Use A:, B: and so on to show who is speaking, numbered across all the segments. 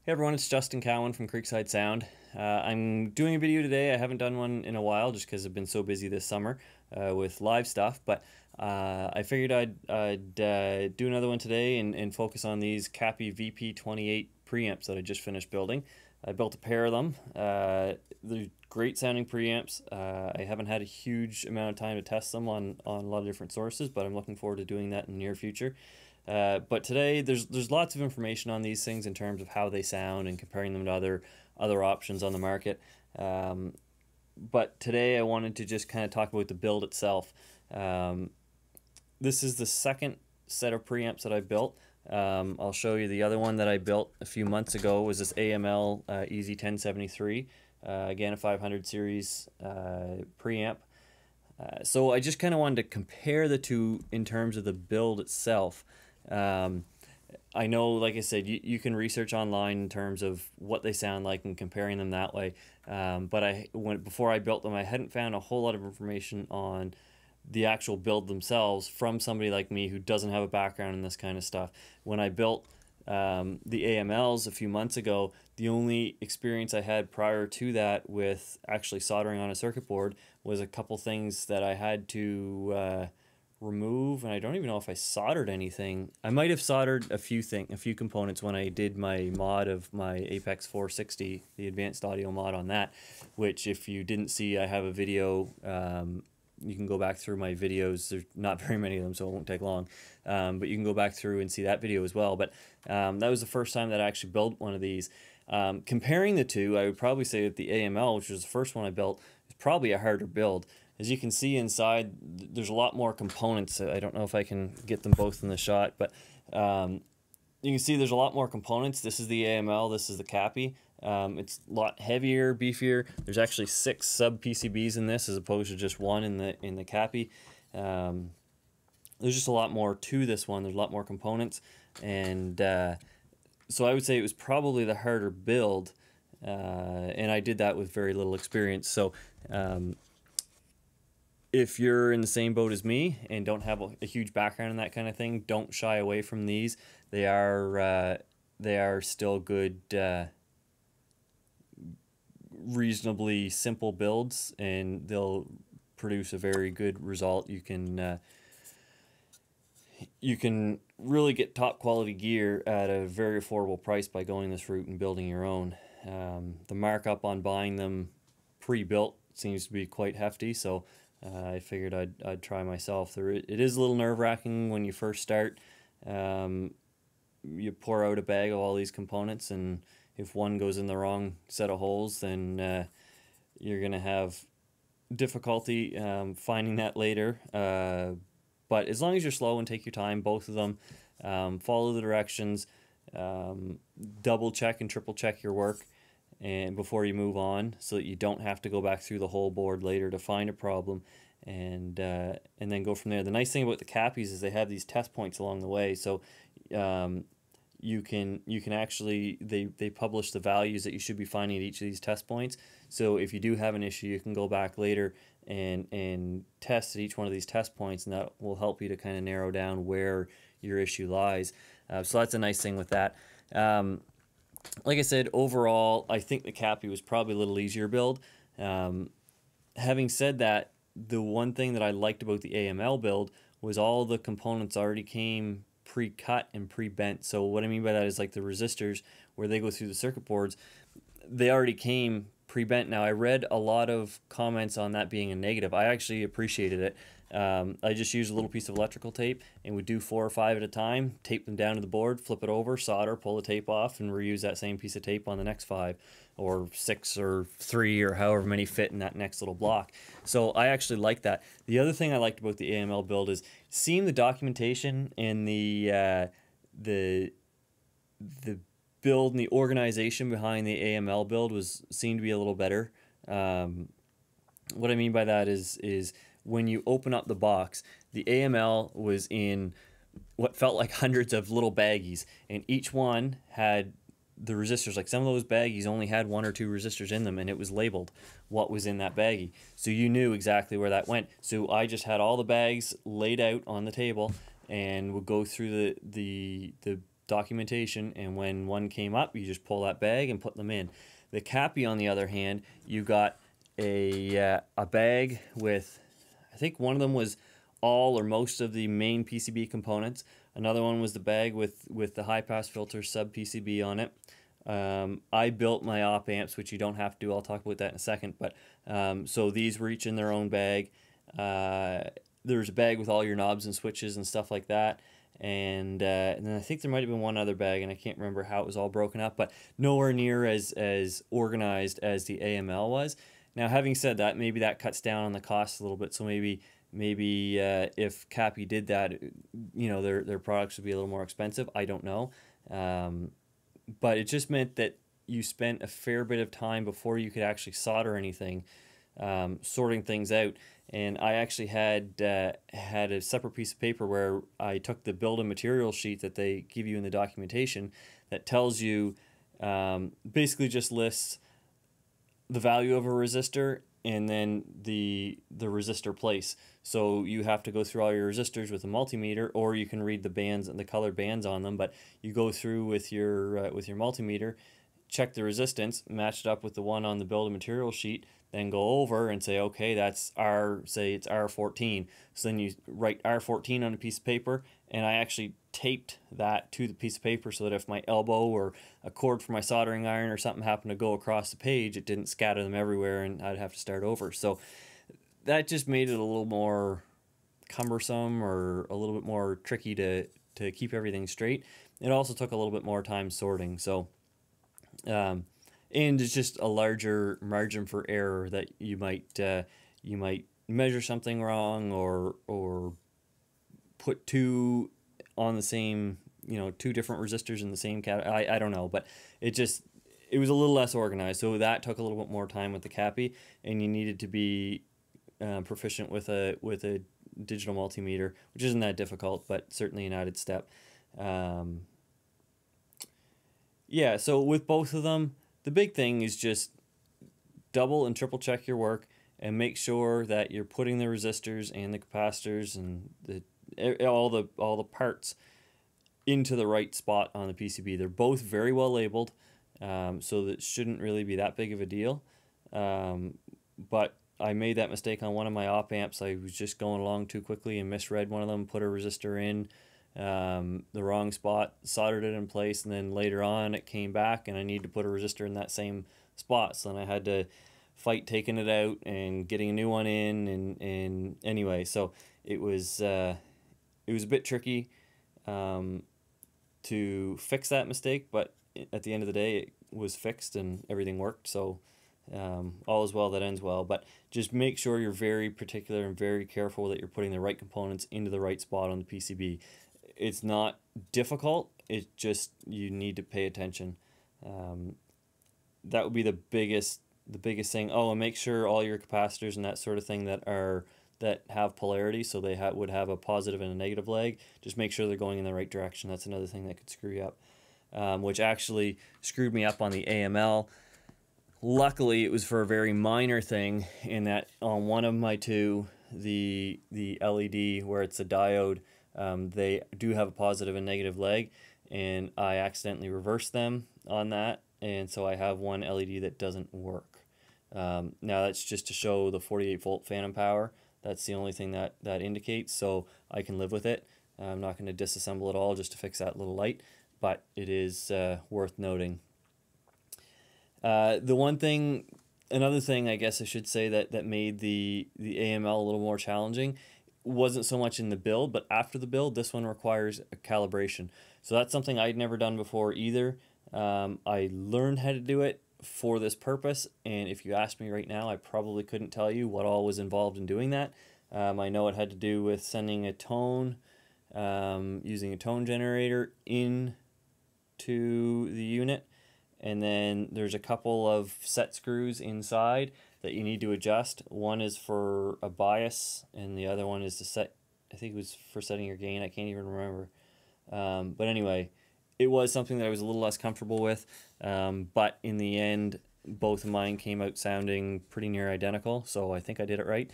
A: Hey everyone, it's Justin Cowan from Creekside Sound. I'm doing a video today. I haven't done one in a while just because I've been so busy this summer with live stuff, but I figured I'd do another one today and focus on these CAPI VP28 preamps that I just finished building. I built a pair of them. They're great sounding preamps. I haven't had a huge amount of time to test them on a lot of different sources, but I'm looking forward to doing that in the near future. But today there's lots of information on these things in terms of how they sound and comparing them to other options on the market. But today I wanted to just kind of talk about the build itself. This is the second set of preamps that I built. I'll show you the other one that I built a few months ago was this AML Easy 1073, again a 500 series preamp. So I just kind of wanted to compare the two in terms of the build itself. I know, like I said, you can research online in terms of what they sound like and comparing them that way. But before I built them, I hadn't found a whole lot of information on the actual build themselves from somebody like me who doesn't have a background in this kind of stuff. When I built the AMLs a few months ago, the only experience I had prior to that with actually soldering on a circuit board was a couple things that I had to remove, and I don't even know if I soldered anything. I might have soldered a few components when I did my mod of my Apex 460, the advanced audio mod on that, which if you didn't see, I have a video. You can go back through my videos. There's not very many of them, so it won't take long. But you can go back through and see that video as well. But that was the first time that I actually built one of these. Comparing the two, I would probably say that the AML, which was the first one I built, is probably a harder build. As you can see inside, there's a lot more components. I don't know if I can get them both in the shot, but you can see there's a lot more components. This is the AML, this is the CAPI. It's a lot heavier, beefier. There's actually 6 sub PCBs in this as opposed to just one in the CAPI. There's just a lot more to this one. There's a lot more components, and so I would say it was probably the harder build, and I did that with very little experience. So if you're in the same boat as me and don't have a huge background in that kind of thing, don't shy away from these. They are still good, reasonably simple builds, and they'll produce a very good result. You can really get top quality gear at a very affordable price by going this route and building your own. The markup on buying them pre-built seems to be quite hefty, so I figured I'd try myself. It is a little nerve-wracking when you first start. You pour out a bag of all these components, and if one goes in the wrong set of holes, then you're going to have difficulty finding that later. But as long as you're slow and take your time, both of them, follow the directions, double check and triple check your work and before you move on, so that you don't have to go back through the whole board later to find a problem, and then go from there. The nice thing about the CAPIs is they have these test points along the way, so you can actually, they publish the values that you should be finding at each of these test points. So if you do have an issue, you can go back later and test at each one of these test points, and that will help you to kind of narrow down where your issue lies. So that's a nice thing with that. Like I said, overall, I think the CAPI was probably a little easier build. Having said that, the one thing that I liked about the AML build was all the components already came pre-cut and pre-bent. So what I mean by that is, like the resistors, where they go through the circuit boards, they already came pre-bent. Now, I read a lot of comments on that being a negative. I actually appreciated it. I just used a little piece of electrical tape and would do 4 or 5 at a time, tape them down to the board, flip it over, solder, pull the tape off, and reuse that same piece of tape on the next 5 or 6 or 3 or however many fit in that next little block. So I actually like that. The other thing I liked about the AML build is seeing the documentation and the build and the organization behind the AML build seemed to be a little better. What I mean by that is when you open up the box, the AML was in what felt like hundreds of little baggies, and each one had the resistors. Like some of those baggies only had 1 or 2 resistors in them, and it was labeled what was in that baggie, so you knew exactly where that went. So I just had all the bags laid out on the table and would go through the documentation, and when one came up, you just pull that bag and put them in. The CAPI, on the other hand, you got a bag with, I think one of them was all or most of the main PCB components. Another one was the bag with the high pass filter sub PCB on it. I built my op amps, which you don't have to do. I'll talk about that in a second. But so these were each in their own bag. There's a bag with all your knobs and switches and stuff like that. And then I think there might have been one other bag, and I can't remember how it was all broken up, but nowhere near as organized as the AML was. Now, having said that, maybe that cuts down on the cost a little bit. So maybe if CAPI did that, you know, their products would be a little more expensive. I don't know. But it just meant that you spent a fair bit of time before you could actually solder anything, sorting things out. And I actually had a separate piece of paper where I took the build and material sheet that they give you in the documentation that tells you, basically just lists the value of a resistor and then the resistor place. So you have to go through all your resistors with a multimeter, or you can read the bands and the colored bands on them. But you go through with your multimeter, check the resistance, match it up with the one on the bill of material sheet, then go over and say, okay, that's say it's R14. So then you write R14 on a piece of paper, and I actually taped that to the piece of paper so that if my elbow or a cord for my soldering iron or something happened to go across the page, it didn't scatter them everywhere and I'd have to start over. So that just made it a little more cumbersome or a little bit more tricky to keep everything straight. It also took a little bit more time sorting. So and it's just a larger margin for error that you might measure something wrong or put two on the same, you know, two different resistors in the same category. I don't know, but it was a little less organized. So that took a little bit more time with the CAPI, and you needed to be proficient with a digital multimeter, which isn't that difficult, but certainly an added step. Yeah, so with both of them, the big thing is just double and triple check your work and make sure that you're putting the resistors and the capacitors and all the parts into the right spot on the PCB. They're both very well labeled, so that shouldn't really be that big of a deal. But I made that mistake on one of my op amps. I was just going along too quickly and misread one of them, put a resistor in the wrong spot, soldered it in place, and then later on it came back and I needed to put a resistor in that same spot. So then I had to fight taking it out and getting a new one in, and anyway, so it was a bit tricky to fix that mistake, but at the end of the day it was fixed and everything worked. So all is well that ends well. But just make sure you're very particular and very careful that you're putting the right components into the right spot on the PCB. It's not difficult, it's just you need to pay attention. That would be the biggest thing. Oh, and make sure all your capacitors and that sort of thing that have polarity, so they would have a positive and a negative leg, just make sure they're going in the right direction. That's another thing that could screw you up, which actually screwed me up on the AML. Luckily, it was for a very minor thing in that on one of my two, the LED where it's a diode, they do have a positive and negative leg, and I accidentally reversed them on that, and so I have one LED that doesn't work. Now that's just to show the 48 volt phantom power. That's the only thing that indicates, so I can live with it. I'm not going to disassemble it all just to fix that little light, but it is worth noting. Another thing I guess I should say that made the AML a little more challenging wasn't so much in the build, but after the build, this one requires a calibration. So that's something I'd never done before either. I learned how to do it for this purpose, and if you asked me right now, I probably couldn't tell you what all was involved in doing that. I know it had to do with sending a tone, using a tone generator into the unit, and then there's a couple of set screws inside that you need to adjust. One is for a bias, and the other one is to set, I think it was for setting your gain, I can't even remember. But anyway, it was something that I was a little less comfortable with, but in the end, both of mine came out sounding pretty near identical, so I think I did it right.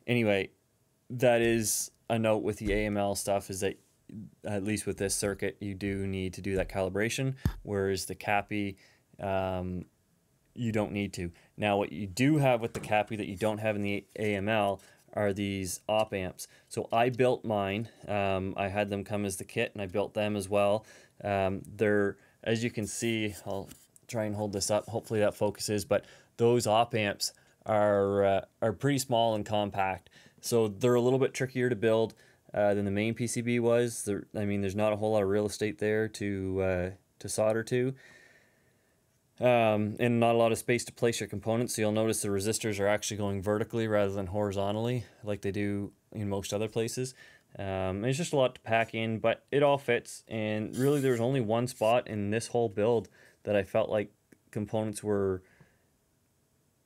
A: Anyway, that is a note with the AML stuff, is that at least with this circuit, you do need to do that calibration, whereas the CAPI, you don't need to. Now, what you do have with the CAPI that you don't have in the AML are these op amps. So I built mine. I had them come as the kit, and I built them as well. They're, as you can see, I'll try and hold this up. Hopefully that focuses. But those op amps are pretty small and compact. So they're a little bit trickier to build than the main PCB was. I mean, there's not a whole lot of real estate there to solder to. And not a lot of space to place your components, so you'll notice the resistors are actually going vertically rather than horizontally like they do in most other places. It's just a lot to pack in, but it all fits, and really there's only one spot in this whole build that I felt like components were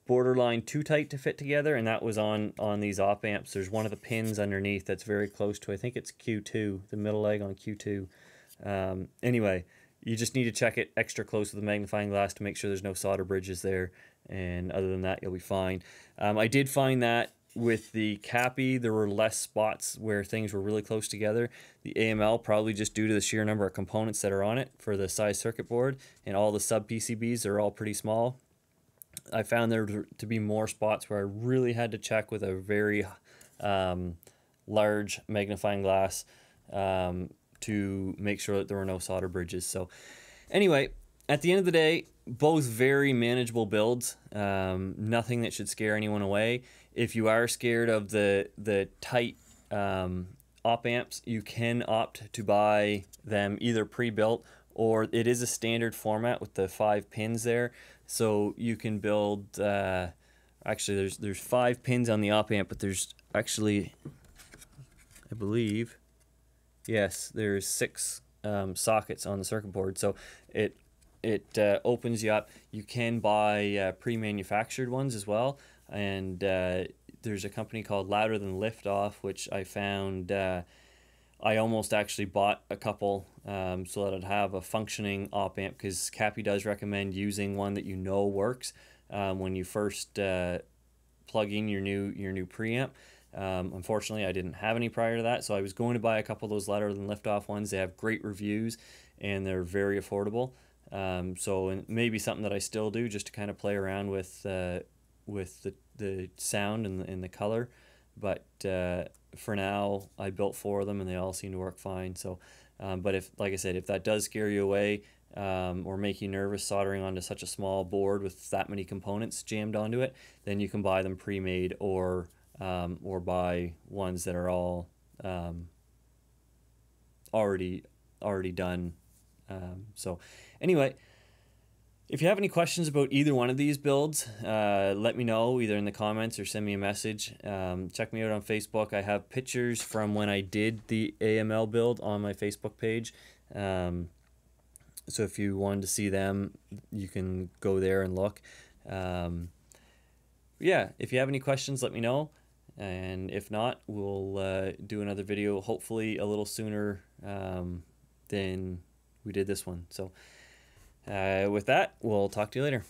A: borderline too tight to fit together, and that was on these op amps. There's one of the pins underneath that's very close to, I think it's Q2, the middle leg on Q2. Anyway, you just need to check it extra close with a magnifying glass to make sure there's no solder bridges there, and other than that, you'll be fine. I did find that with the CAPI, there were less spots where things were really close together. The AML, probably just due to the sheer number of components that are on it for the size circuit board, and all the sub PCBs are all pretty small. I found there to be more spots where I really had to check with a very large magnifying glass to make sure that there were no solder bridges. So anyway, at the end of the day, both very manageable builds. Nothing that should scare anyone away. If you are scared of the tight op amps, you can opt to buy them either pre-built, or it is a standard format with the 5 pins there. So you can build, actually there's 5 pins on the op amp, but there's actually, I believe, yes, there's 6 sockets on the circuit board, so it opens you up. You can buy pre-manufactured ones as well, and there's a company called Louder Than Liftoff, which I found I almost actually bought a couple so that I'd have a functioning op amp, because CAPI does recommend using one that you know works when you first plug in your new preamp. Unfortunately, I didn't have any prior to that, so I was going to buy a couple of those Louder Than Liftoff ones. They have great reviews, and they're very affordable. So maybe something that I still do just to kind of play around with the sound and the color. But for now, I built 4 of them, and they all seem to work fine. So, but if, like I said, if that does scare you away or make you nervous soldering onto such a small board with that many components jammed onto it, then you can buy them pre-made, or buy ones that are all already done. So anyway, if you have any questions about either one of these builds, let me know either in the comments or send me a message. Check me out on Facebook. I have pictures from when I did the AML build on my Facebook page. So if you wanted to see them, you can go there and look. Yeah, if you have any questions, let me know. And if not, we'll do another video, hopefully a little sooner than we did this one. So with that, we'll talk to you later.